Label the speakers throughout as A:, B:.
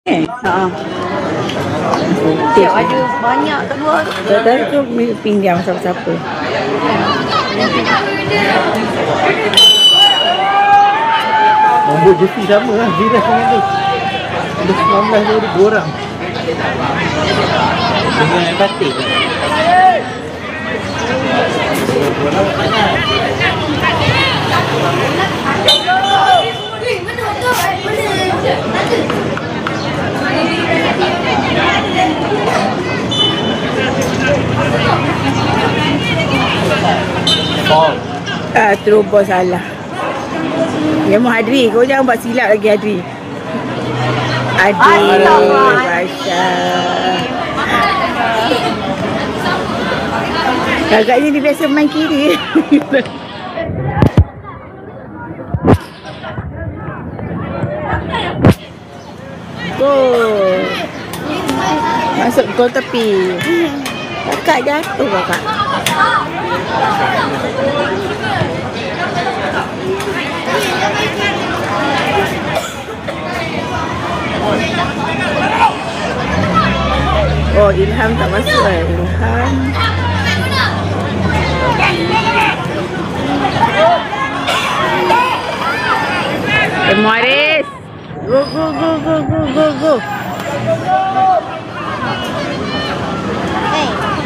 A: Ha. Tiap ada banyak kat luar tu.
B: Tadi tu pinjam siapa-siapa.
C: Nombor jersey sama lah, Ziras dengan tu. Ada 19 tu, 2 orang. Dengan yang batik.
B: Terubah salah. Memang Adri, kau jangan buat silap lagi Adri. Adri, Masya. Agaknya dia biasa main kiri. Gol. Masuk gol tepi. Kakak jatuh kakak. Oh, Ilham tak masuk eh. Ilham. Maris. Go, go, go, go, go, go, go.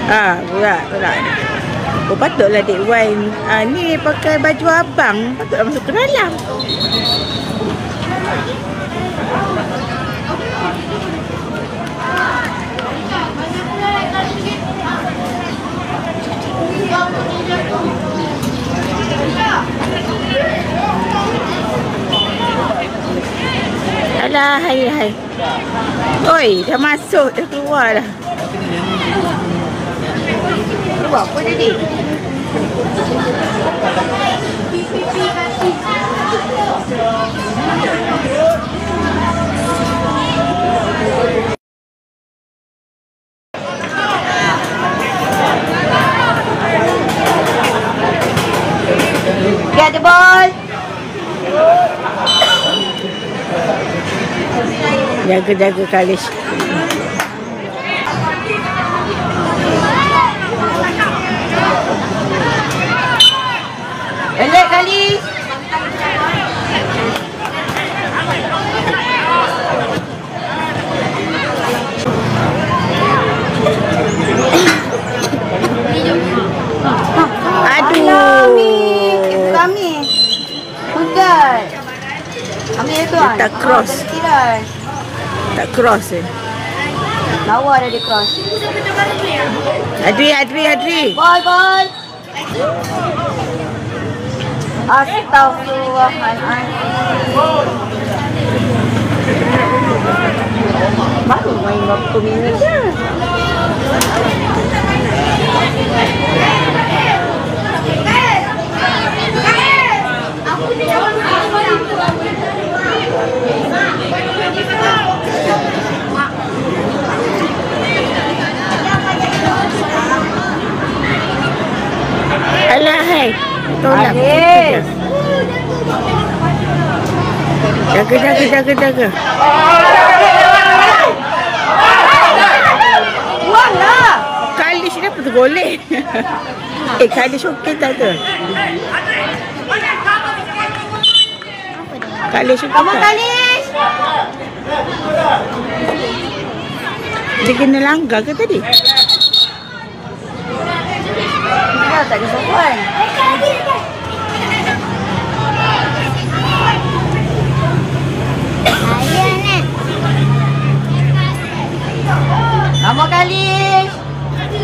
B: Berat. Oh, patutlah Dek Wan. Ni pakai baju abang. Patutlah masuk ke dalam. Alah, hai. Oi, dah masuk, dah keluar dah.
A: Buat apa tadi? Get the ball.
B: Jaga Kalish.
A: Elek Kalish.
B: Aduh.
A: Kami. Pegat. Ambil tu kan.
B: Tak cross. Tak cross eh.
A: Lawa dah dia cross.
B: Adri.
A: Ball. Astaghfirullahaladzim. Baru main berapa minit je.
B: Alah, hai. Tolak. Jaga.
A: Buanglah.
B: Kalish ni apa tu golek? Kalish okey tak tu? Kalish okey
A: Kamu
B: tak?
A: Kalish.
B: Dia kena langgar ke tadi?
A: Dah tak ada sopan. Kamu Kalish.
C: Ada.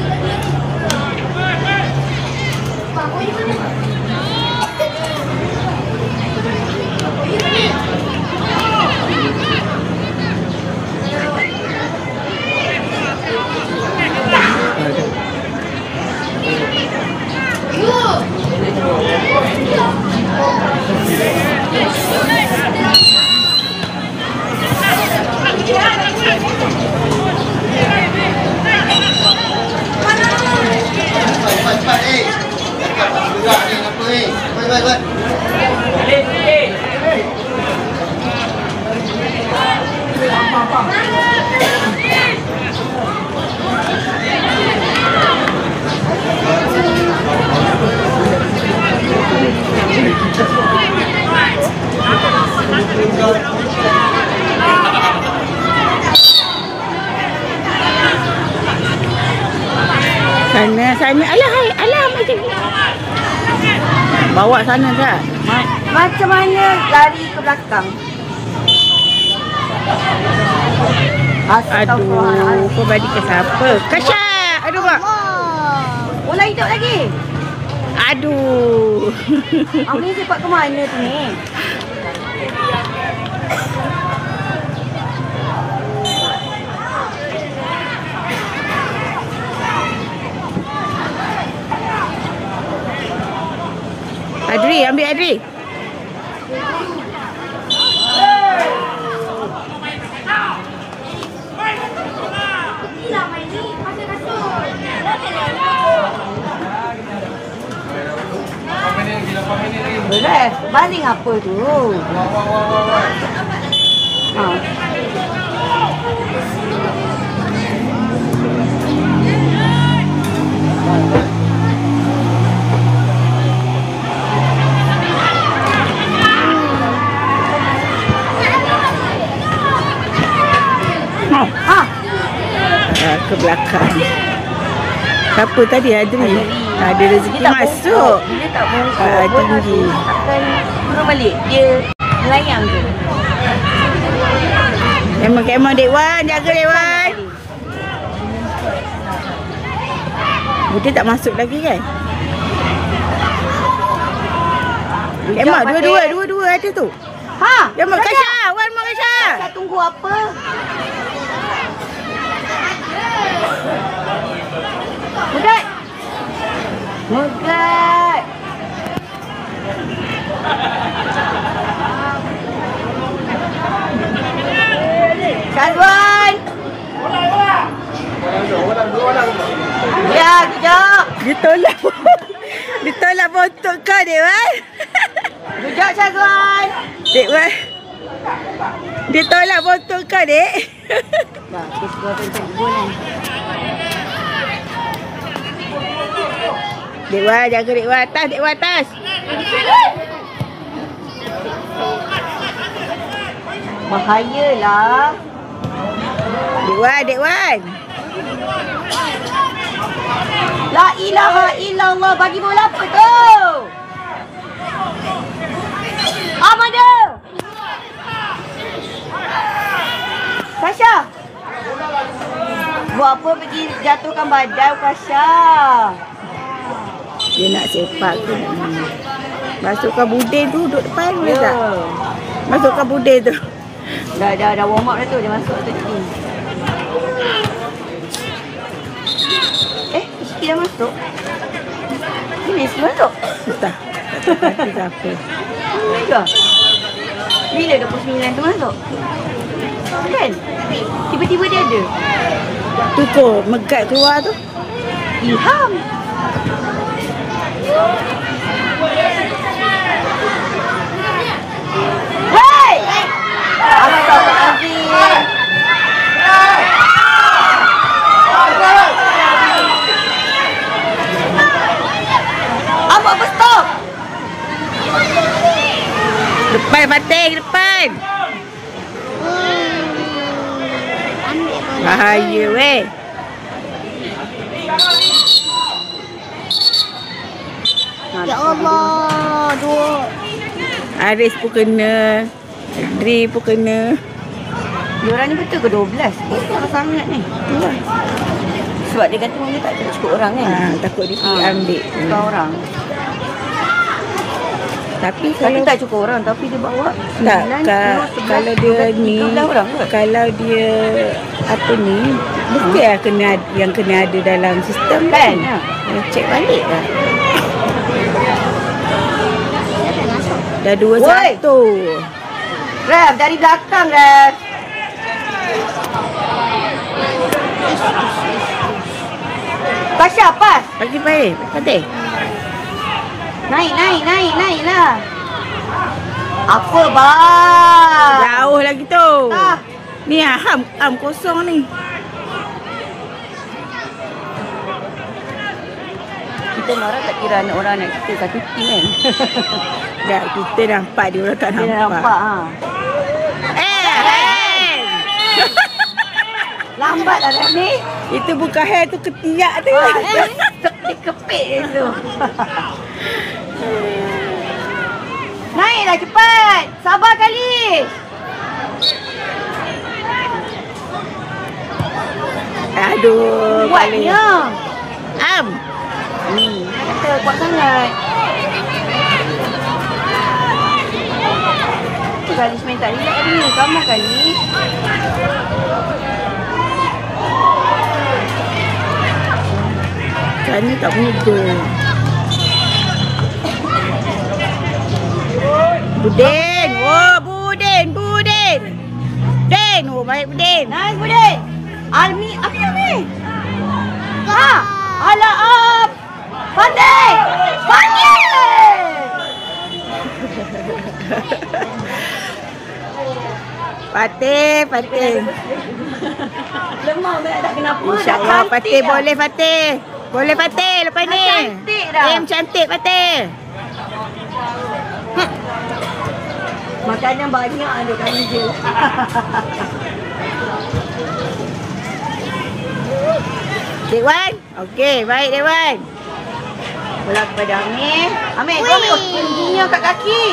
B: Bawa sana tak?
A: Macam mana lari ke belakang?
B: Aduh, kau bagi ke siapa? Kasha! Aduh, Mak.
A: Bola hidup lagi.
B: Aduh.
A: Amin cepat ke mana tu ni?
B: Adri, ambil Adri.
A: Beres. Baling apa tu? Ha.
B: Ke belakang. Siapa tadi? Adri. Ada rezeki masuk.
A: Dia tak mau
B: tinggi.
A: Takkan turun balik. Dia melayang je.
B: Kemah Dek Wan. Jaga Dek Wan. Dia tak masuk lagi kan? Kemah dua-dua ada tu.
A: Ha?
B: Kemah Kasha. Wan mak Kasha.
A: Saya tunggu apa? Mudat. Mudat. Syazwan. Ya, kejap.
B: Dia tolak bontot kau Dek Wan.
A: Kejap Syazwan.
B: Dek Wan. Dia tolak bontot kau Dek.
A: Bagus gua pencet bola.
B: Dek Wan, jaga Dek Wan. Atas, Dek Wan atas.
A: Bahayalah.
B: Dek Wan.
A: La ilaha illallah. Bagi bola apa tu? Amada. Kasha. Buat apa pergi jatuhkan badan Kasha?
B: Dia nak sepak tu. Masukkan budin tu duduk depan boleh tak? Masukkan budin tu.
A: Dah warm up dah tu. Dia masuk tu ni. Sikit dah masuk. Ini sikit masuk.
B: Tak tahu siapa.
A: Ini ke? Bila 29 tu masuk? Kan? Tiba-tiba dia ada.
B: Tu kot megat keluar tu.
A: Ilham. Hei! Astagfirullahaladzim. Apa stop?
B: Depan Fatih, depan. Bahaya weh.
A: Ya Allah, dua.
B: Aris pun kena. Adri pun kena.
A: Diorang ni betul ke 12? Betul sangat ni. Sebab dia kata dia tak cukup orang kan?
B: Takut dia pergi ambil.
A: Cukup orang.
B: Tapi
A: Tapi tak cukup orang, tapi dia bawa 9, 10, 11,
B: kalau dia
A: 12,
B: ni
A: 13 orang ke?
B: Kalau dia apa ni, mesti lah yang kena ada dalam sistem kan? Cek balik lah. Dah 2-1.
A: Rev, dari belakang Rev. Kasha, pas.
B: Bagi baik, Fatih.
A: Naik lah. Apa bang?
B: Jauh lagi tu.
A: Ah.
B: Ni ham kosong ni.
A: Kita marah tak kira anak orang nak kita satu tim kan?
B: Dah kita nampak dia orang tak nampak.
A: Dia nampak ha. Lambat lah dah ni.
B: Itu bukan hair tu, ketiak tu.
A: Dia kepit je tu. lah cepat. Sabar kali.
B: Aduh.
A: Buatnya.
B: Am.
A: Kata kuat sangat. Tu kali main tak relax hari ni. Kamu kali.
B: Kan ni tak muda. Budin. Oh, Budin. Budin. Oh, baik Budin.
A: Nice, Budin. Almi, apa ni? Ha! Alah, pandai! Pandai!
B: Fatih.
A: Lemah tak kenapa.
B: InsyaAllah Fatih boleh Fatih. Boleh Fatih lepas ni.
A: Cantik dah.
B: Cantik Fatih.
A: Makanan banyak ada kan je.
B: Dek Wan. Okey, baik Dek Wan.
A: Bola kepada Amir. Amir, kau ambil tingginya kat kaki.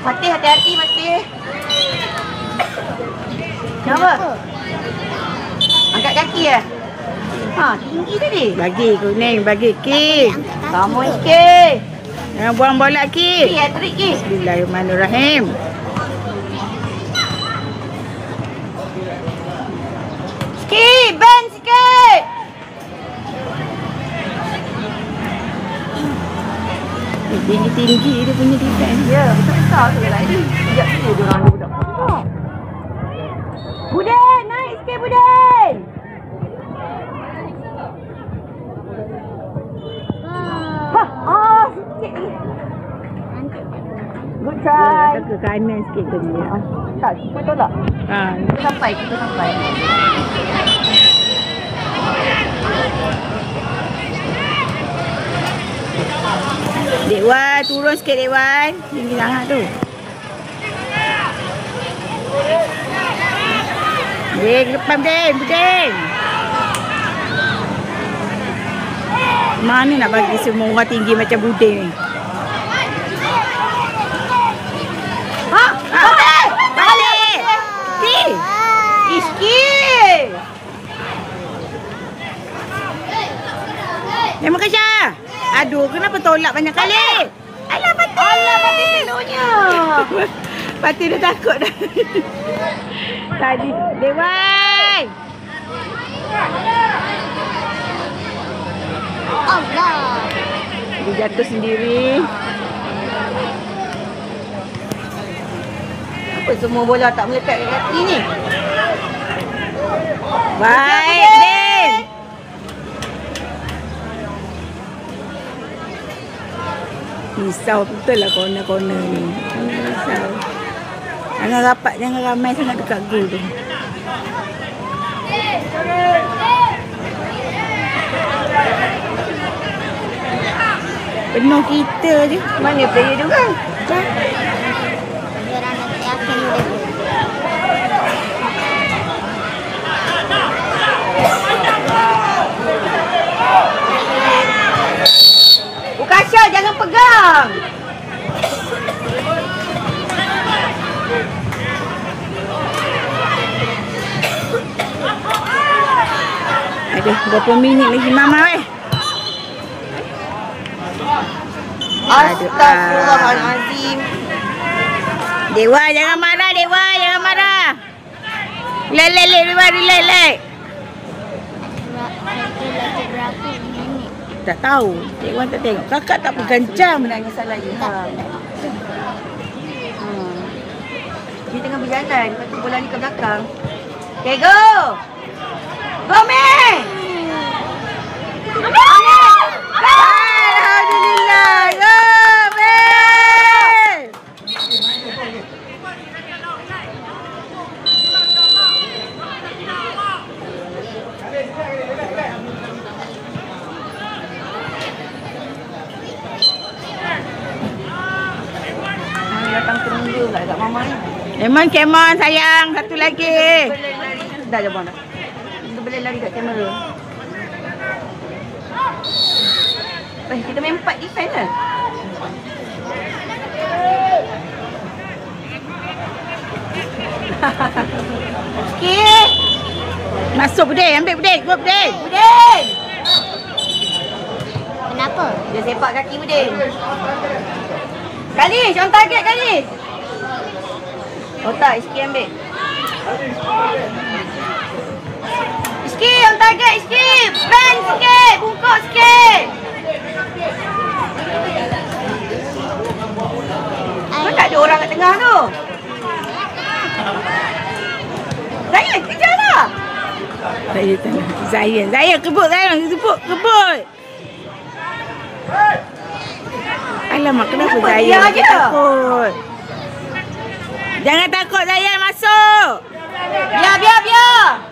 A: Fatih, hati-hati Fatih. Kenapa? Angkat kaki ya? Ha, tinggi tadi.
B: Bagi kuning, bagi Ki.
A: Kamu sikit.
B: Jangan buang bola Ki.
A: Ki, trik Ki.
B: Bismillahirrahmanirrahim.
A: Sikit, bend sikit.
B: Tinggi-tinggi dia punya defense.
A: Ya, besar-besar tu lagi. Sekejap dulu dia orang budak. Budin, naik sikit Budin. Sikit lagi. Good try.
B: Ke kanan sikit tu dia.
A: Tak, kita tolak.
B: Ha.
A: Kita sampai.
B: Dek Wan, turun sikit Dek Wan. Tinggi sangat tu. Dek, depan Budin. Mana nak bagi semua orang tinggi macam Budin ni? Balik! Ki!
A: Iski!
B: Yang makan Syah! Aduh, kenapa tolak banyak kali? Alah, Fatih
A: pelunya.
B: Fatih dah takut dah. Tadi, Dek Wan!
A: Allah.
B: Dia jatuh sendiri.
A: Apa semua bola tak melekat kat kaki ni?
B: Baik, Din! Risau betul lah corner-corner ni. Risau. Jangan rapat, jangan ramai sangat dekat gol tu. Penuh kita je.
A: Mana player tu kan? Ukasha, jangan pegang.
B: Aduh, berapa minit lagi Mama weh?
A: Astaghfirullahalazim.
B: Dewa, jangan marah Dewa, jangan marah. Relax. Tak tahu. Dewa tak tengok. Kakak tak pegang jam.
A: Menangis salah je. Dia tengah berjalan. Lepas tu bola ni ke belakang. Okay, go! Go, Mei!
B: Alhamdulillah. Go, Mei!
A: Datang tunggu kat mama ni.
B: Come on sayang. Satu lagi.
A: Dah bang dah. Kita boleh lari kat kamera. Kita main 4 defense lah. Sikit.
B: Masuk Budin, ambil Budin, buat Budin.
A: Budin.
D: Kenapa?
A: Dia sepak kaki Budin. Kalis, on target Kalis. Oh tak, Iski ambil. Iski, on target Iski. Bend sikit, bungkuk sikit. Kau tak ada orang kat tengah tu. Zayan, kejar lah.
B: Saya tak nak. Zayan kebut Zayan, kebut. Alamak, kenapa
A: Kenapa?
B: Zayan
A: Diam aja.
B: takut? Jangan takut Zayan, masuk.
A: Biar.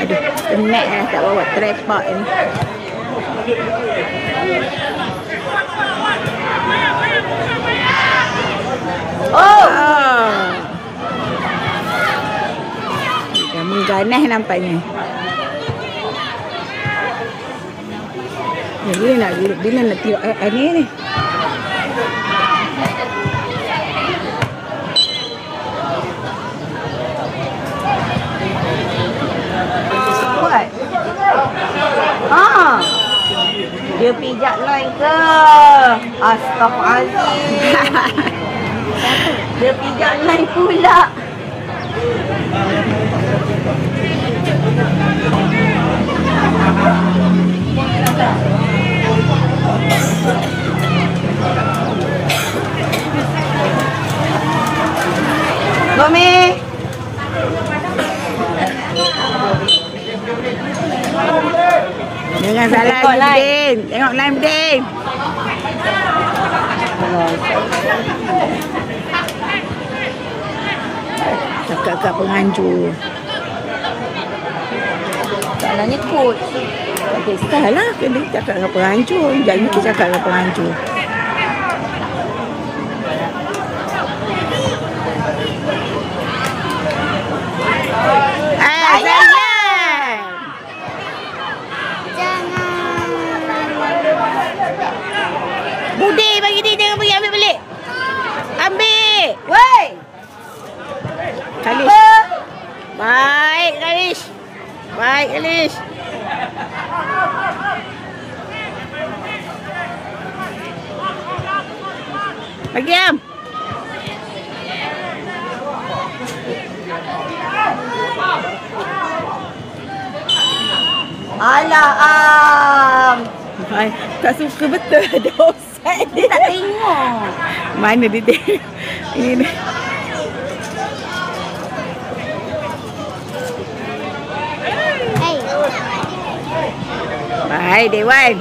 B: Aduh, penat lah tak bawa tripod ni.
A: Oh.
B: Kamu ganas nampaknya. Ya, bila nak tengok ni.
A: Kuat. Dia pijak line ke? Astaghfirullahaladzim. Dia pijak line pula. Gomi.
B: Jangan salah Budin. Tengok line Budin. Cakap kat penganjur.
A: Salahnya coach.
B: Tak kisahlah. Kena cakap dengan penganjur. Jangan kita cakap dengan penganjur. Zayan! Budi bagi dia, jangan pergi ambil balik. Ambil.
A: Woi.
B: Kalis. Baik Kalis. Baik Kalis. Bagi Am.
A: Alah Am.
B: Hai, tak suka betul ada offside.
A: Dia tak tengok.
B: Mana dia tengok? Ini ni.
D: Hey.
B: Baik Dewan.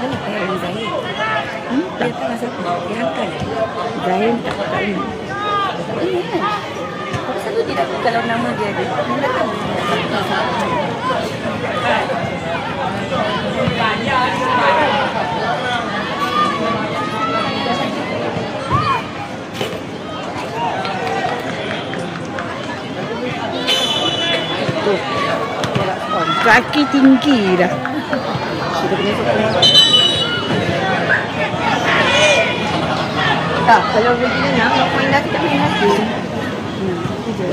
A: Mana kaya Zain? Dia tengah satu. Dia hantar.
B: Zain tak ini.
A: Ini kan? Apa selalu dia tak kalau nama dia ada. Dia datang.
B: Kaki tinggi dah.
A: Tak, kalau begini nak main lagi tak main lagi. Itu je.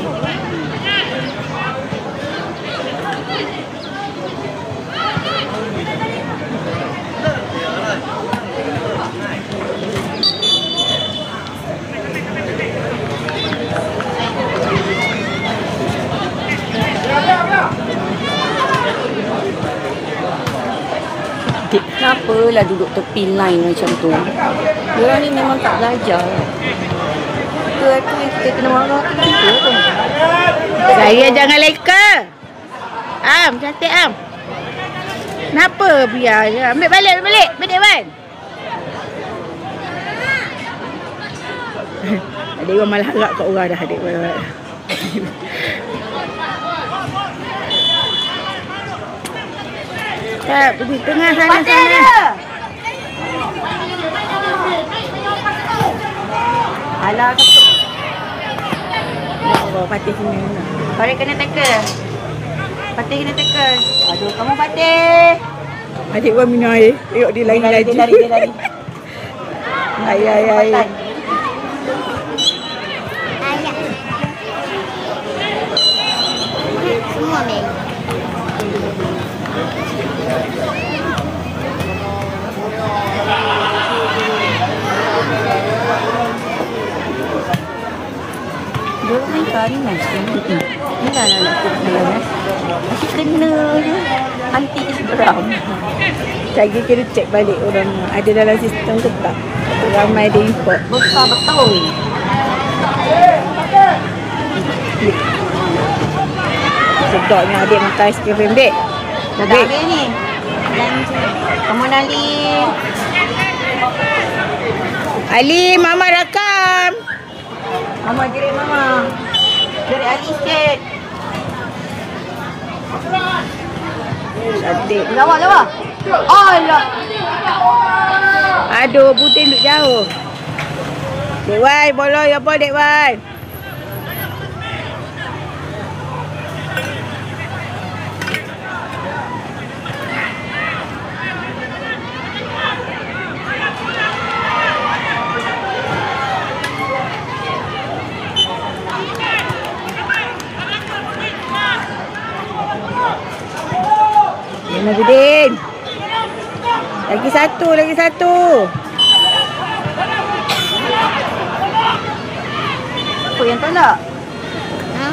A: Kenapalah duduk tepi line macam tu? Diorang ni memang tak belajar. Kita kena marah kita tu.
B: Saya jangan leka. Am, cantik Am. Kenapa biar je? Ambil balik. Ambil Dewan. Adik Wan malah harap kat orang dah adik Wan. Tak, pergi tengah sana.
A: Patih dia. Alah, kaput.
B: Oh, Patih sini.
A: Farid kena tackle. Patih kena tackle. Aduh, kamu Patih.
B: Adik Wan minum air. Tengok dia lari laju.
A: Dia lari.
B: Ai.
D: Ayah. Semua Meg.
A: Dia main kari macam ni. Ni dah nak kena. Masih kena je. Anti Instagram.
B: Lagi kena cek balik orang ada dalam sistem ke tak. Ramai dia import.
A: Besar betul.
B: Sedapnya adik makan aiskrim, dek.
A: Dah habis ni. Kamu Ali.
B: Ali, Mama rakam.
A: Mama jerit Mama. Jerit Ali sikit.
B: Adik.
A: Lawa. Alah.
B: Aduh, putih duduk jauh. Dek Wan, bola ya apa Dek Wan? Nabiudin. Lagi satu.
A: Apa yang tolak?
D: Ha?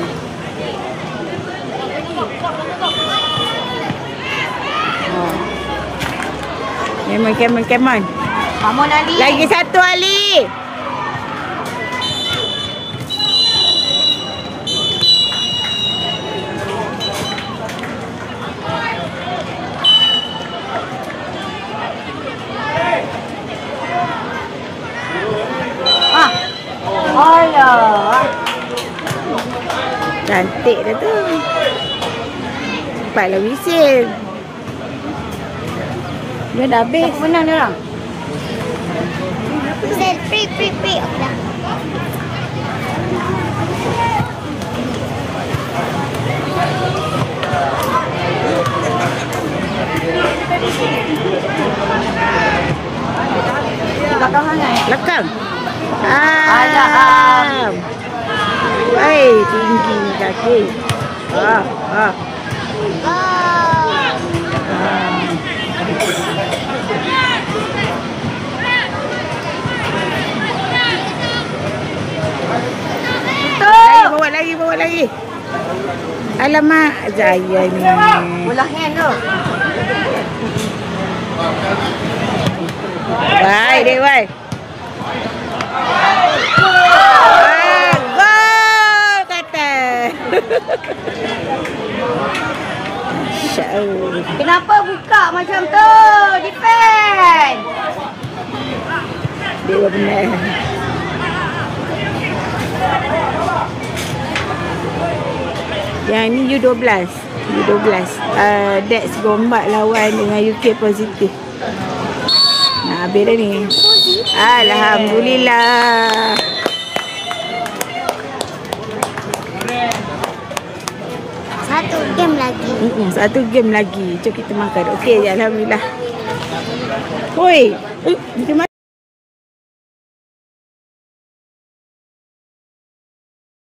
B: Keman.
A: Kamu Ali.
B: Lagi satu Ali.
A: Alah.
B: Cantik dah tu. Cepatlah wisil. Dia dah habis.
A: Siapa menang dia orang?
D: Sel free. Dah.
A: Belakang sangat.
B: Lekang.
A: Alah.
B: Hai, tinggi kaki.
D: Oh.
B: Bawa lagi. Alamak, Zaya ni.
A: Bola hand tu.
B: Baik, Dek Wan. Gol kata. Syauh.
A: Kenapa buka macam tu? Defend.
B: Dia benar. Yang ni U12. Dex Gombak lawan dengan UK positif. Nah, habis dah ni. Alhamdulillah. Satu game lagi. Jom kita makan. Okey, alhamdulillah. Oi, kita makan.